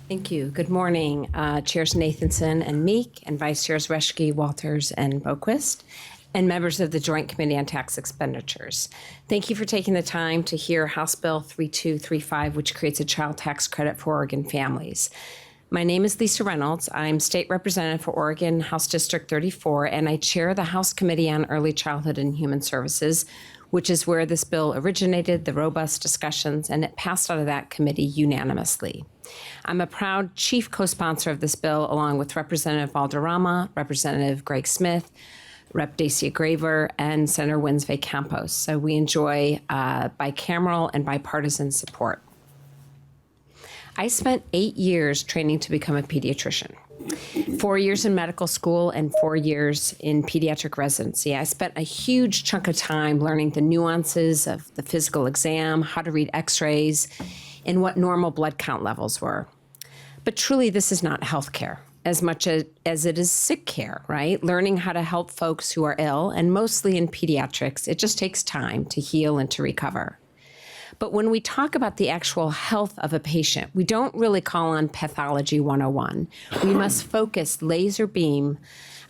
Thank you. Good morning, Chairs Nathanson and Meek, and Vice Chairs Reschke, Walters, and Boquist, and members of the Joint Committee on Tax Expenditures. Thank you for taking the time to hear House Bill 3235, which creates a child tax credit for Oregon families. My name is Lisa Reynolds. I'm State Representative for Oregon House District 34, and I chair the House Committee on Early Childhood and Human Services, which is where this bill originated, the robust discussions, and it passed out of that committee unanimously. I'm a proud chief co-sponsor of this bill, along with Representative Valderrama, Representative Greg Smith, Rep. Dacia Graver, and Senator Winsve Campos. So we enjoy bicameral and bipartisan support. I spent 8 years training to become a pediatrician. 4 years in medical school and 4 years in pediatric residency. I spent a huge chunk of time learning the nuances of the physical exam, how to read x-rays, and what normal blood count levels were. But truly, this is not healthcare as much as it is sick care, right? Learning how to help folks who are ill, and mostly in pediatrics, it just takes time to heal and to recover. But when we talk about the actual health of a patient, we don't really call on pathology 101. We must focus laser beam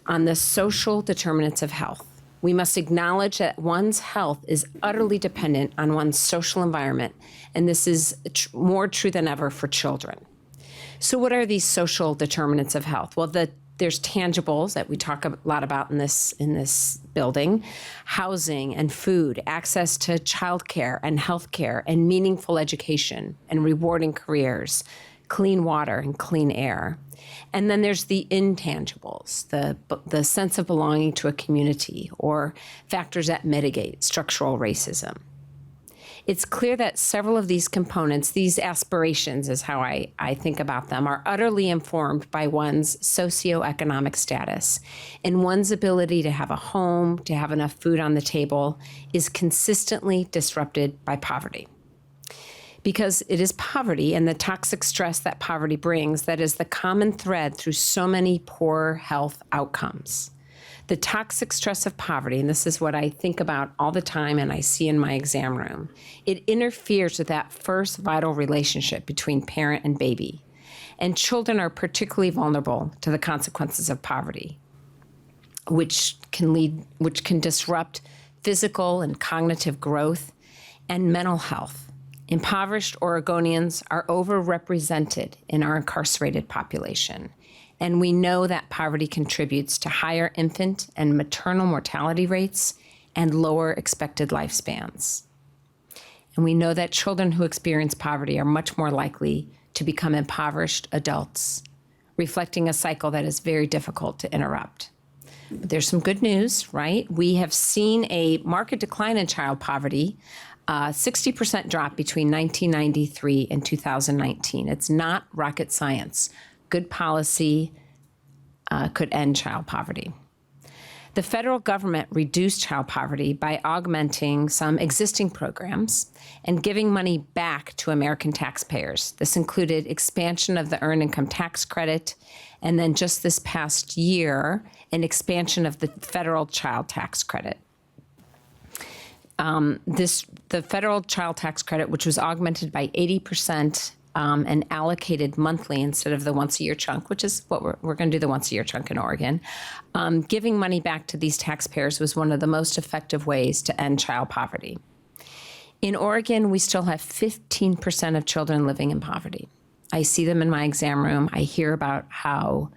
on the social determinants of health. We must acknowledge that one's health is utterly dependent on one's social environment, and this is more true than ever for children. So what are these social determinants of health? Well, there's tangibles that we talk a lot about in this building: housing and food, access to childcare and healthcare, and meaningful education and rewarding careers, clean water and clean air. And then there's the intangibles, the sense of belonging to a community, or factors that mitigate structural racism. It's clear that several of these components, these aspirations is how I think about them, are utterly informed by one's socioeconomic status. And one's ability to have a home, to have enough food on the table, is consistently disrupted by poverty. Because it is poverty and the toxic stress that poverty brings that is the common thread through so many poor health outcomes. The toxic stress of poverty, and this is what I think about all the time and I see in my exam room, it interferes with that first vital relationship between parent and baby. And children are particularly vulnerable to the consequences of poverty, which can disrupt physical and cognitive growth and mental health. Impoverished Oregonians are overrepresented in our incarcerated population. And we know that poverty contributes to higher infant and maternal mortality rates and lower expected lifespans. And we know that children who experience poverty are much more likely to become impoverished adults, reflecting a cycle that is very difficult to interrupt. But there's some good news, right? We have seen a marked decline in child poverty, 60% drop between 1993 and 2019. It's not rocket science. Good policy could end child poverty. The federal government reduced child poverty by augmenting some existing programs and giving money back to American taxpayers. This included expansion of the Earned Income Tax Credit, and then just this past year, an expansion of the federal child tax credit. The federal child tax credit, which was augmented by 80% and allocated monthly instead of the once-a-year chunk, which is what we're going to do, the once-a-year chunk in Oregon. Giving money back to these taxpayers was one of the most effective ways to end child poverty. In Oregon, we still have 15% of children living in poverty. I see them in my exam room. I hear about how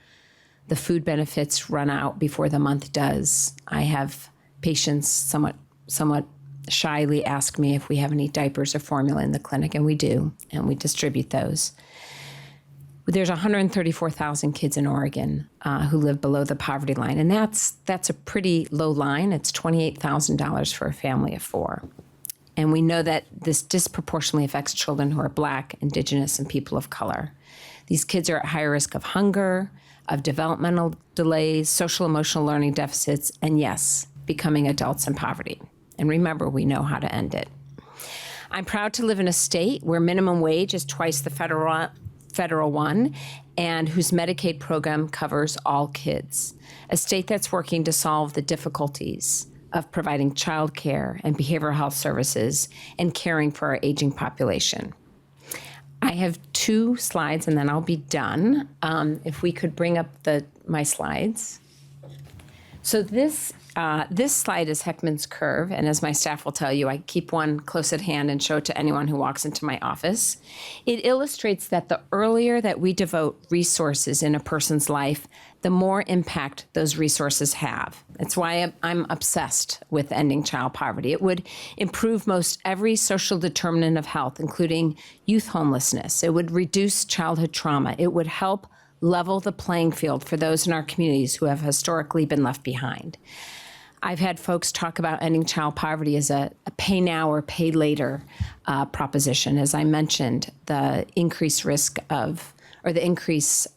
the food benefits run out before the month does. I have patients somewhat shyly ask me if we have any diapers or formula in the clinic, and we do, and we distribute those. There's 134,000 kids in Oregon who live below the poverty line, and that's a pretty low line. It's $28,000 for a family of four. And we know that this disproportionately affects children who are Black, Indigenous, and people of color. These kids are at higher risk of hunger, of developmental delays, social emotional learning deficits, and yes, becoming adults in poverty. And remember, we know how to end it. I'm proud to live in a state where minimum wage is twice the federal one, and whose Medicaid program covers all kids. A state that's working to solve the difficulties of providing child care and behavioral health services and caring for our aging population. I I have 2 slides and then I'll be done. If we could bring up my slides. So this slide is Heckman's curve, and as my staff will tell you, I keep one close at hand and show it to anyone who walks into my office. It illustrates that the earlier that we devote resources in a person's life, the more impact those resources have. That's why I'm obsessed with ending child poverty. It would improve most every social determinant of health, including youth homelessness. It would reduce childhood trauma. It would help level the playing field for those in our communities who have historically been left behind. I've had folks talk about ending child poverty as a pay now or pay later proposition. As I mentioned, the increased risk of, or the increased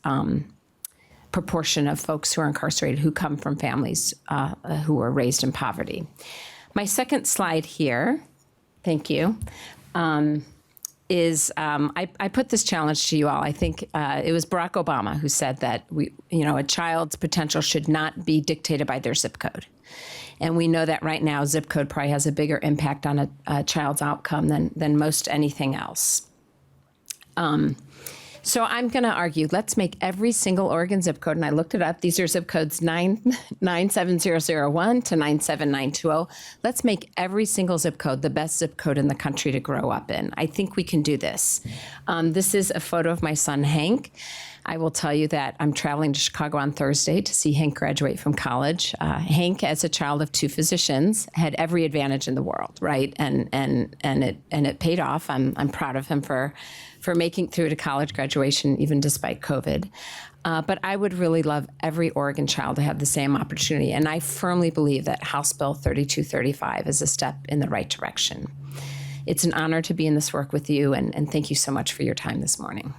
proportion of folks who are incarcerated who come from families who were raised in poverty. My second slide here, thank you, is I put this challenge to you all. I think it was Barack Obama who said that a child's potential should not be dictated by their zip code. And we know that right now zip code probably has a bigger impact on a child's outcome than most anything else. So I'm going to argue, let's make every single Oregon zip code, and I looked it up. These are zip codes 97001 to 97920. Let's make every single zip code the best zip code in the country to grow up in. I think we can do this. This is a photo of my son, Hank. I will tell you that I'm traveling to Chicago on Thursday to see Hank graduate from college. Hank, as a child of 2 physicians, had every advantage in the world, right? And it paid off. I'm proud of him for making through to college graduation, even despite COVID. But I would really love every Oregon child to have the same opportunity. And I firmly believe that House Bill 3235 is a step in the right direction. It's an honor to be in this work with you, and thank you so much for your time this morning.